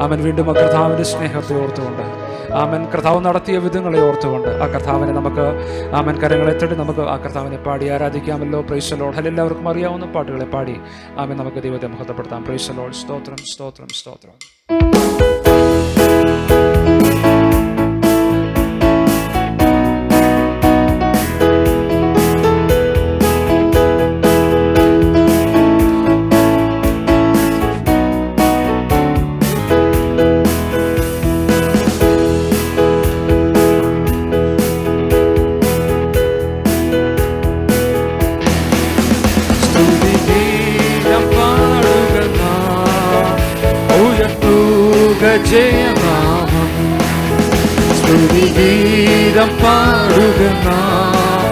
ആമൻ വീണ്ടും ആ കർത്താവിൻ്റെ സ്നേഹത്തെ ഓർത്തുകൊണ്ട്, ആമൻ കർത്താവ് നടത്തിയ വിധങ്ങളെ ഓർത്തുകൊണ്ട് ആ കർത്താവിനെ നമുക്ക് ആമൻ കരങ്ങളെ തട്ടി നമുക്ക് ആ കർത്താവിനെ പാടി ആരാധിക്കാമല്ലോ. Praise the Lord. എല്ലാവർക്കും അറിയാവുന്ന പാട്ടുകളെ പാടി ആമൻ നമുക്ക് ദൈവത്തെ മഹത്വപ്പെടുത്താം. Praise the Lord. സ്തോത്രം, സ്തോത്രം, സ്തോത്രം. ജയനാമം സ്തുതിഗീതം പാടുക നാം,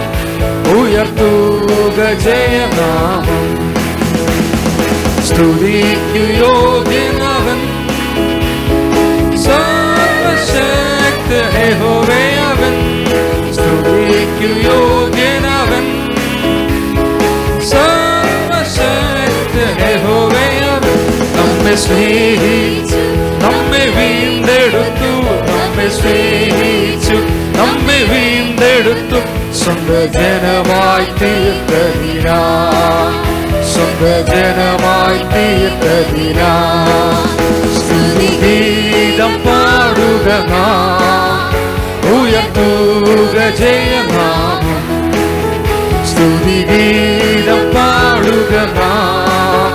ഉയർത്തുക ജയനാമം. സ്തുതിക്കു യോഗ്യനവൻ, സർവശക്ത യഹോവയവൻ. സ്തുതിക്കു യോഗ്യനവൻ, സർവശക്ത യഹോവയവൻ. നമ്മെ സ്നേഹിച്ചു, നമ്മെ വീണ്ടെടുത്തു, നമ്മെ സ്നേഹിച്ചു, നമ്മെ വീണ്ടെടുത്തു. സ്വന്തം ജനമായി തീർത്തതിനാ, സ്വന്തം ജനമായി തീർത്തതിനാ. സ്തുതിഗീതം പാടുക നാം, ഉയർത്തുക ജയനാമം. സ്തുതിഗീതം പാടുക നാം,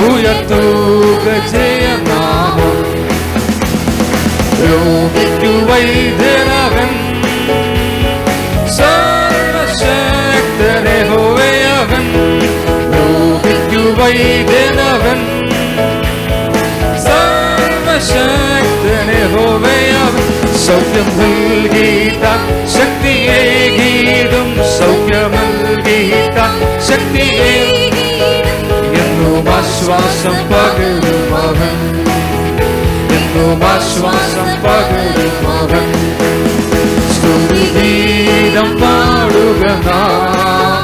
ഉയർത്തുക ജയനാമം. രോഗിക്കു വൈദ്യനവൻ, സർവശക്തൻ യഹോവയവൻ. രോഗിക്കു വൈദ്യനവൻ, സർവശക്തൻ യഹോവയവൻ. സൗഖ്യം നൽകിയിട്ടാൻ ശക്തിയേകീടും, സൗഖ്യം നൽകിയിട്ടാൻ ശക്തിയേകീടും. എന്നും ആശ്വാസം പകരും അവൻ, എന്നും ആശ്വാസം പകരും അവൻ. സ്തുതിഗീതം പാടുക നാം,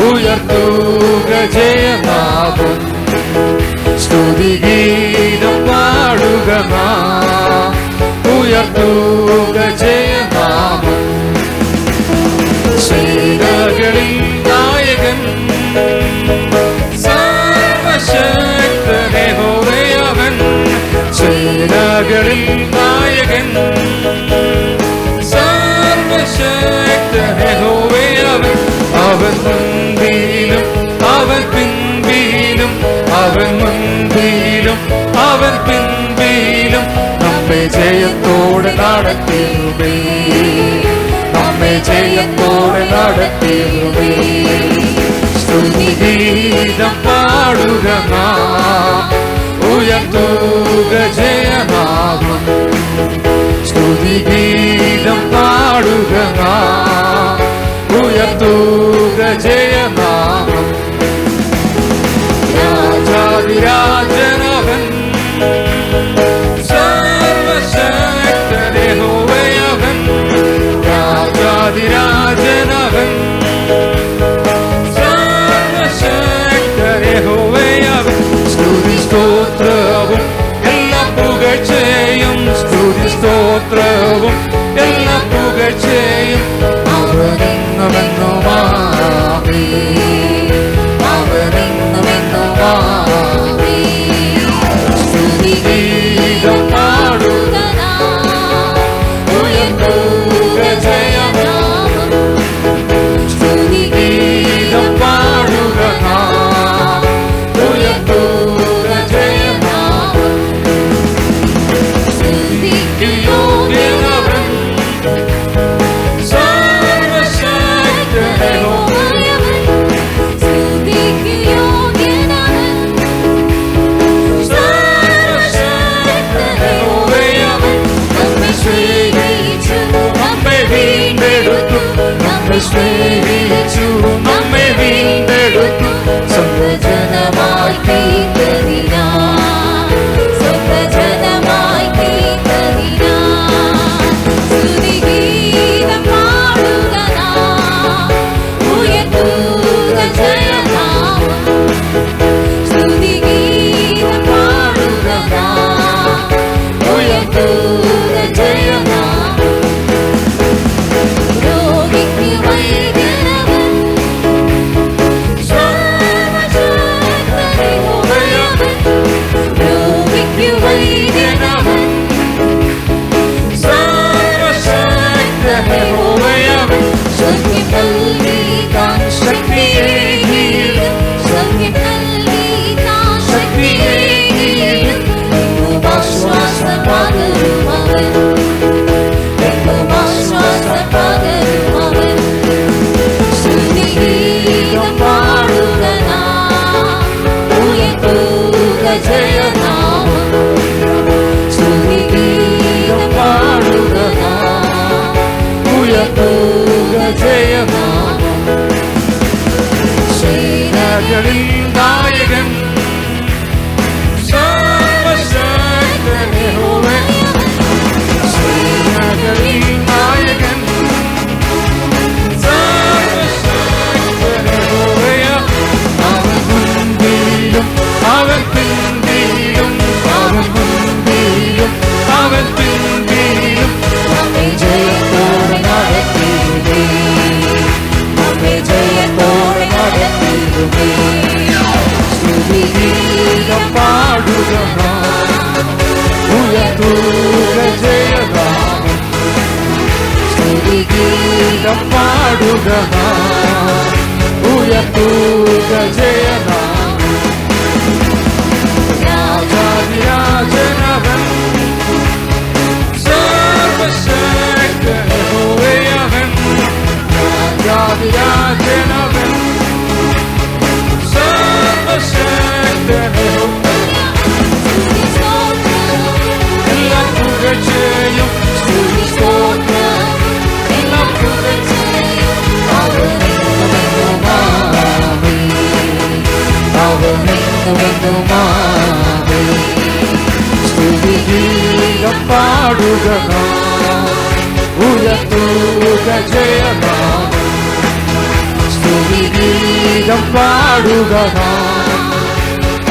ഉയർത്തുക ജയനാമം. സ്തുതിഗീതം പാടുക നാം, ഉയർത്തുക ജയനാമം. സേനകളിൽ നായകൻ, സർവശക്തൻ യഹോവയവൻ. സേനകളിൽ നായകൻ, സർവശക്തൻ യഹോവയവൻ. അവൻ മുൻപിലും അവൻ പിൻപിലും, അവൻ മുൻപിലും അവൻ പിൻപിലും. നമ്മെ ജയത്തോടെ നടത്തിയുമേ, നമ്മെ ജയത്തോടെ നടത്തിയുമേ. സ്തുതിഗീതം പാടുക നാം, ഉയർത്തുക ജയനാമം. സ്തുതിഗീതം പാടുക നാം, ഉയർത്തുക ജയനാമം. രാജാതിരാജനവൻ, സർവശക്തൻ യഹോവയവൻ. രാജാതിരാജനവൻ, സർവശക്തൻ യഹോവയവൻ. സ്തുതി സ്തോത്രവും എല്ലാ പുകഴ്ചയും, സ്തുതി സ്തോത്രവും എല്ലാ പുകഴ്ചയും അവനെന്നുമെന്നുമാ വൈദ്യനവൻ സർവശക്തൻ യഹോവയവൻ സൗഖ്യം നൽകിയിടാൻ ശക്തിയേകിയിടും സൗഖ്യം നൽകിയിടാൻ ശക്തിയേകിയിടും ആശ്വാസം പകരും അവൻ ആശ്വാസം പകരും അവൻ സ്തുതിഗീതം പാടുക നാം ഉയർത്തുക ജയനാമം സ്തുതിഗീതം പാടുക നാം ഉയർത്തുക ജയനാമം സേനകളിൽ നായകൻ സർവശക്തൻ യഹോവൻ സേനകളിൽ നായകൻ സർവശക്തൻ യഹോവൻ അവൻ മുൻപിലും അവൻ പിൻപിലും അവൻ മുൻപിലും അവൻ പിൻപിലും നമ്മെ ജയത്തോടെ നടത്തിയിടുമേ നമ്മെ ജയത്തോടെ നടത്തിയിടുമേ സ്തുതിഗീതം പാടുക ഉയർത്തുക ജയനാമം സ്തുതിഗീതം പാടുക ഉയർത്തുക ജയനാമം രാജാധിരാജനവൻ സർവശക്തൻ യഹോവയവൻ രാജാധിരാജനവൻ സർവശക്തൻ എല്ലാ പുകഴ്ചയും സ്തുതി സ്തോത്രം എല്ലാ പുകഴ്ചയും അവനെന്നുമെന്നുമാവേ സ്തുതിഗീതം പാടുക ഉയർത്തുക ജയനാമം സ്തുതിഗീതം പാടുക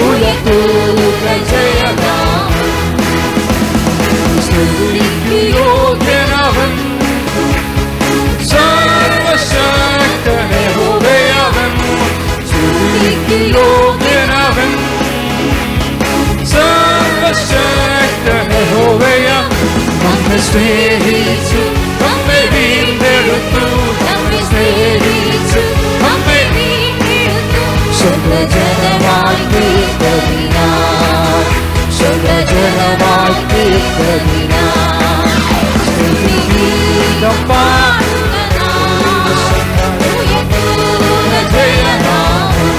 ഉയർത്തുക ജയനാമം സ്തുതിക്ക് യോഗ്യനവൻ സർവശക്തൻ യഹോവയവൻ സ്തുതിക്ക് യോഗ്യനവൻ സർവശക്തൻ യഹോവയവൻ നമ്മെ സ്നേഹിച്ചു നമ്മെ വീണ്ടെടുത്തു നമ്മെ സ്നേഹിച്ചു നമ്മെ വീണ്ടെടുത്തു സ്വന്തജനമായി തീർത്തതിനാൽ സ്വന്തജനമായി തീർത്തതിനാൽ സ്തുതിഗീതം പാടുക ഉയർത്തുക ജയനാമം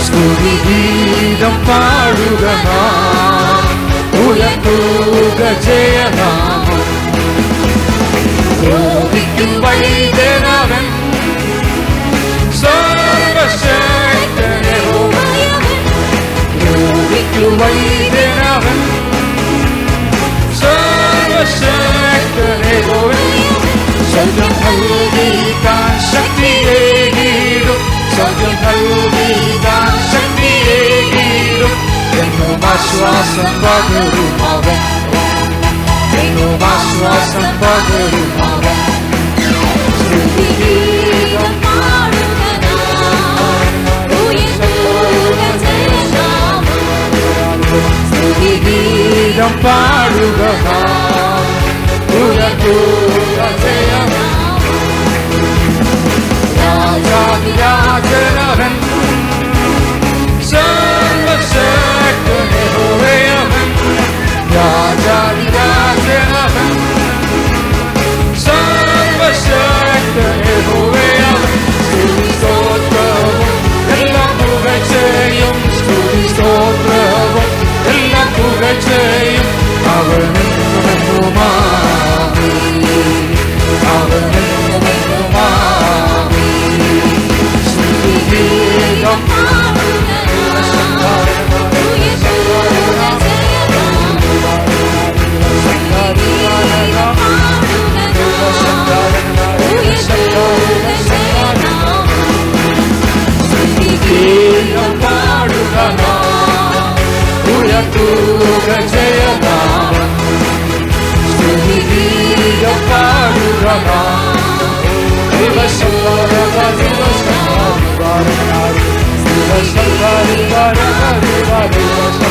സ്തുതിഗീതം പാടുക ഉയർത്തുക ജയനാമം രോഗിക്കും വൈദ്യനവൻ സർവശക്തൻ യഹോവയവൻ രോഗിക്കും വൈദ്യനവൻ സർവശക്തൻ യഹോവൻ സൗഖ്യം നൽകിയിടാൻ ശക്തിയേകിയിടും സൗഖ്യം നൽകിയിടാൻ ശക്തിയേകിയിടും എന്നും ആശ്വാസം പകരും അവൻ എന്നും ആശ്വാസം പകരും അവൻ സ്തുതിഗീതം പാടുക ഉയർത്തുക ജയനാമം സ്തുതിഗീതം പാടുക ഉയർത്തുക ജയനാമം രാജാധിരാജനവൻ സർവശക്തൻ യഹോവയവൻ രാജാധിരാജനവൻ സർവശക്തൻ യഹോവയവൻ സ്തുതി സ്തോത്രവും എല്ലാ പുകഴ്ചയും സ്തുതി സ്തോത്രവും എല്ലാ പുകഴ്ചയും അവനെന്നുമെന്നുമാവേ അവനെന്നുമെന്നുമാവേ സ്തുതിഗീതം പാടുക ഉയർത്തുക ജയനാമം സ്തുതിഗീതം പാടുക ദിവസം ദിവസം